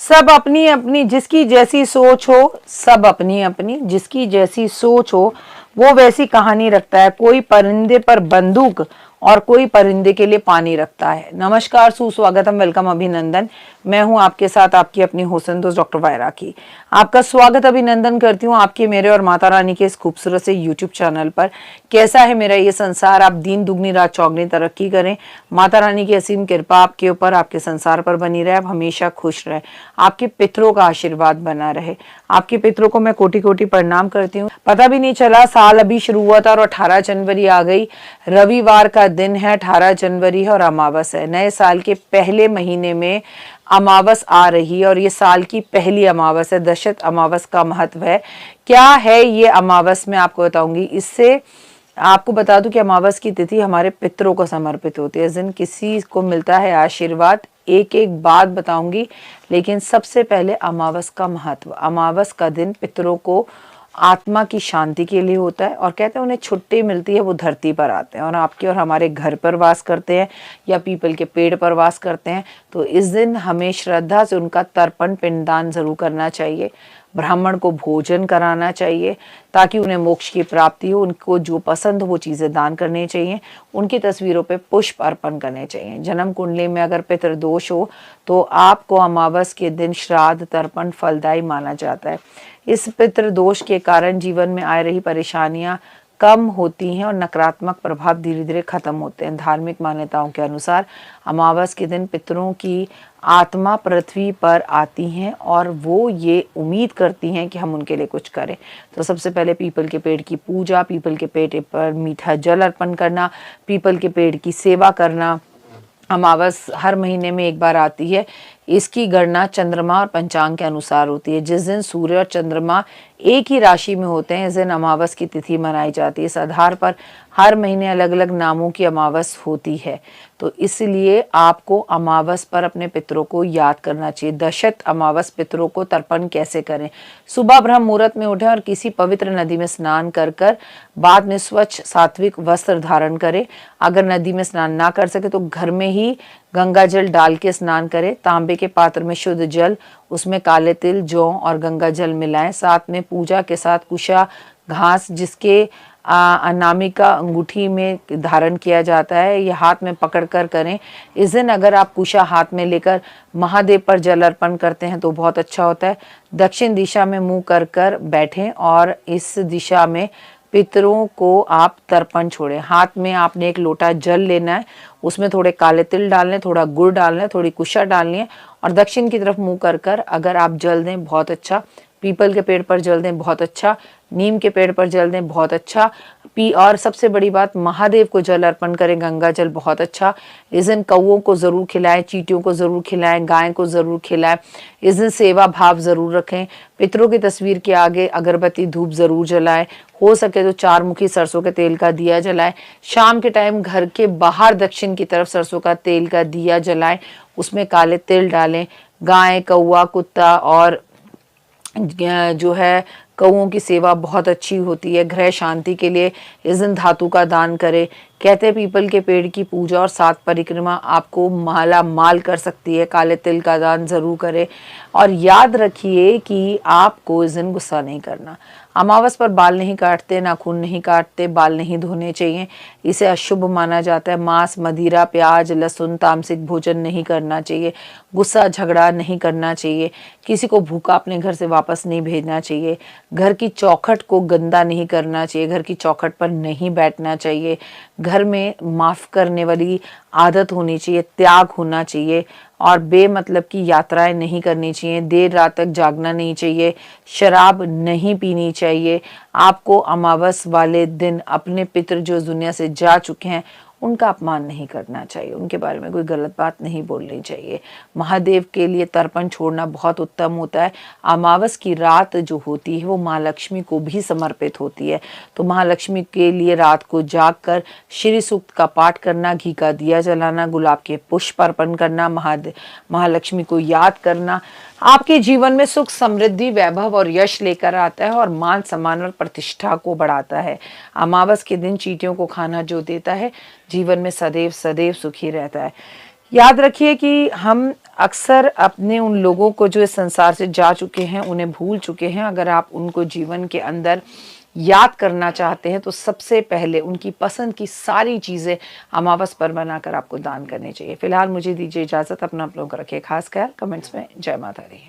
सब अपनी अपनी, जिसकी जैसी सोच हो, सब अपनी अपनी, जिसकी जैसी सोच हो वो वैसी कहानी रखता है। कोई परिंदे पर बंदूक और कोई परिंदे के लिए पानी रखता है। नमस्कार, सुस्वागतम, वेलकम, अभिनंदन। मैं हूं आपके साथ आपकी अपनी होसन दोस्त डॉक्टर वायरा की। आपका स्वागत अभिनंदन करती हूं आपके, मेरे और माता रानी के इस खूबसूरत से यूट्यूब चैनल पर। कैसा है मेरा ये संसार? आप दिन दुगनी रात चौगनी तरक्की करें। माता रानी की असीम कृपा आपके ऊपर, आपके संसार पर बनी रहे। आप हमेशा खुश रहे, आपके पितरों का आशीर्वाद बना रहे। आपके पितरों को मैं कोटि कोटि प्रणाम करती हूँ। पता भी नहीं चला, साल अभी शुरू हुआ था और 18 जनवरी आ गई। रविवार का दिन है, 18 जनवरी है और अमावस है। नए साल के पहले महीने में अमावस आ रही है और ये साल की पहली अमावस है। दशत अमावस का महत्व है। क्या है ये अमावस, मैं आपको बताऊंगी। इससे आपको बता दूं कि अमावस की तिथि हमारे पितरों को समर्पित होती है। इस दिन किसी को मिलता है आशीर्वाद। एक एक बात बताऊंगी, लेकिन सबसे पहले अमावस का महत्व। अमावस का दिन पितरों को आत्मा की शांति के लिए होता है और कहते हैं उन्हें छुट्टी मिलती है, वो धरती पर आते हैं और आपके और हमारे घर पर वास करते हैं या पीपल के पेड़ पर वास करते हैं। तो इस दिन हमें श्रद्धा से उनका तर्पण पिंडदान जरूर करना चाहिए। ब्राह्मण को भोजन कराना चाहिए ताकि उन्हें मोक्ष की प्राप्ति हो। उनको जो पसंद हो वो चीज़ें दान करनी चाहिए। उनकी तस्वीरों पे पुष्प अर्पण करने चाहिए। जन्म कुंडली में अगर पितृदोष हो तो आपको अमावस के दिन श्राद्ध तर्पण फलदायी माना जाता है। इस पितृदोष के कारण जीवन में आ रही परेशानियां कम होती हैं और नकारात्मक प्रभाव धीरे धीरे खत्म होते हैं। धार्मिक मान्यताओं के अनुसार अमावस के दिन पितरों की आत्मा पृथ्वी पर आती हैं और वो ये उम्मीद करती हैं कि हम उनके लिए कुछ करें। तो सबसे पहले पीपल के पेड़ की पूजा, पीपल के पेड़ पर मीठा जल अर्पण करना, पीपल के पेड़ की सेवा करना। अमावस हर महीने में एक बार आती है। इसकी गणना चंद्रमा और पंचांग के अनुसार होती है। जिस दिन सूर्य और चंद्रमा एक ही राशि में होते हैं, इस दिन अमावस की तिथि मनाई जाती है। इस आधार पर हर महीने अलग अलग नामों की अमावस होती है। तो इसलिए आपको अमावस पर अपने पितरों को याद करना चाहिए। दशत अमावस पितरों को तर्पण कैसे करें? सुबह ब्रह्म मुहूर्त में उठें और किसी पवित्र नदी में स्नान कर बाद में स्वच्छ सात्विक वस्त्र धारण करें। अगर नदी में स्नान ना कर सके तो घर में ही गंगा जल डाल के स्नान करें। तांबे के पात्र में शुद्ध जल, उसमें काले तिल, जौ और गंगा जल मिलाएं। साथ में पूजा के साथ कुशा घास, जिसके अनामिका अंगूठी में धारण किया जाता है, ये हाथ में पकड़कर करें। इस दिन अगर आप कुशा हाथ में लेकर महादेव पर जल अर्पण करते हैं तो बहुत अच्छा होता है। दक्षिण दिशा में मुंह कर कर बैठें और इस दिशा में पितरों को आप तर्पण छोड़ें। हाथ में आपने एक लोटा जल लेना है, उसमें थोड़े काले तिल डालने, थोड़ा गुड़ डालना, थोड़ी कुशा डालनी है और दक्षिण की तरफ मुंह कर कर अगर आप जल दें बहुत अच्छा। पीपल के पेड़ पर जल दें बहुत अच्छा। नीम के पेड़ पर जल दें बहुत अच्छा। और सबसे बड़ी बात, महादेव को जल अर्पण करें, गंगा जल बहुत अच्छा। इस दिन कौओं को जरूर खिलाएं, चींटियों को जरूर खिलाएं, गाय को जरूर खिलाएं। इस दिन सेवा भाव जरूर रखें। पितरों की तस्वीर के आगे अगरबत्ती धूप जरूर जलाएं। हो सके तो 4 मुखी सरसों के तेल का दिया जलाएं। शाम के टाइम घर के बाहर दक्षिण की तरफ सरसों का तेल का दिया जलाएं, उसमें काले तिल डालें। गाय, कौआ, कुत्ता और जो है कौओं की सेवा बहुत अच्छी होती है। गृह शांति के लिए इस दिन धातु का दान करें। कहते हैं पीपल के पेड़ की पूजा और 7 परिक्रमा आपको माला माल कर सकती है। काले तिल का दान जरूर करें और याद रखिए कि आपको इस दिन गुस्सा नहीं करना। अमावस पर बाल नहीं काटते, नाखून नहीं काटते, बाल नहीं धोने चाहिए, इसे अशुभ माना जाता है। मांस, मदिरा, प्याज, लहसुन, तामसिक भोजन नहीं करना चाहिए। गुस्सा झगड़ा नहीं करना चाहिए। किसी को भूखा अपने घर से वापस नहीं भेजना चाहिए। घर की चौखट को गंदा नहीं करना चाहिए। घर की चौखट पर नहीं बैठना चाहिए। घर में माफ करने वाली आदत होनी चाहिए, त्याग होना चाहिए और बेमतलब की यात्राएं नहीं करनी चाहिए। देर रात तक जागना नहीं चाहिए। शराब नहीं पीनी चाहिए। आपको अमावस वाले दिन अपने पितृ जो दुनिया से जा चुके हैं उनका अपमान नहीं करना चाहिए, उनके बारे में कोई गलत बात नहीं बोलनी चाहिए। महादेव के लिए तर्पण छोड़ना बहुत उत्तम होता है। अमावस की रात जो होती है वो माँ लक्ष्मी को भी समर्पित होती है। तो महालक्ष्मी के लिए रात को जागकर श्री सूक्त का पाठ करना, घी का दिया जलाना, गुलाब के पुष्प अर्पण करना, महालक्ष्मी को याद करना आपके जीवन में सुख, समृद्धि, वैभव और यश लेकर आता है और मान सम्मान और प्रतिष्ठा को बढ़ाता है। अमावस के दिन चींटियों को खाना जो देता है जीवन में सदैव सदैव सुखी रहता है। याद रखिए कि हम अक्सर अपने उन लोगों को जो इस संसार से जा चुके हैं उन्हें भूल चुके हैं, अगर आप उनको जीवन के अंदर याद करना चाहते हैं तो सबसे पहले उनकी पसंद की सारी चीज़ें अमावस पर बनाकर आपको दान करनी चाहिए। फिलहाल मुझे दीजिए इजाज़त, अपना आप लोगों का रखिए खास ख्याल। कमेंट्स में जय माता दी।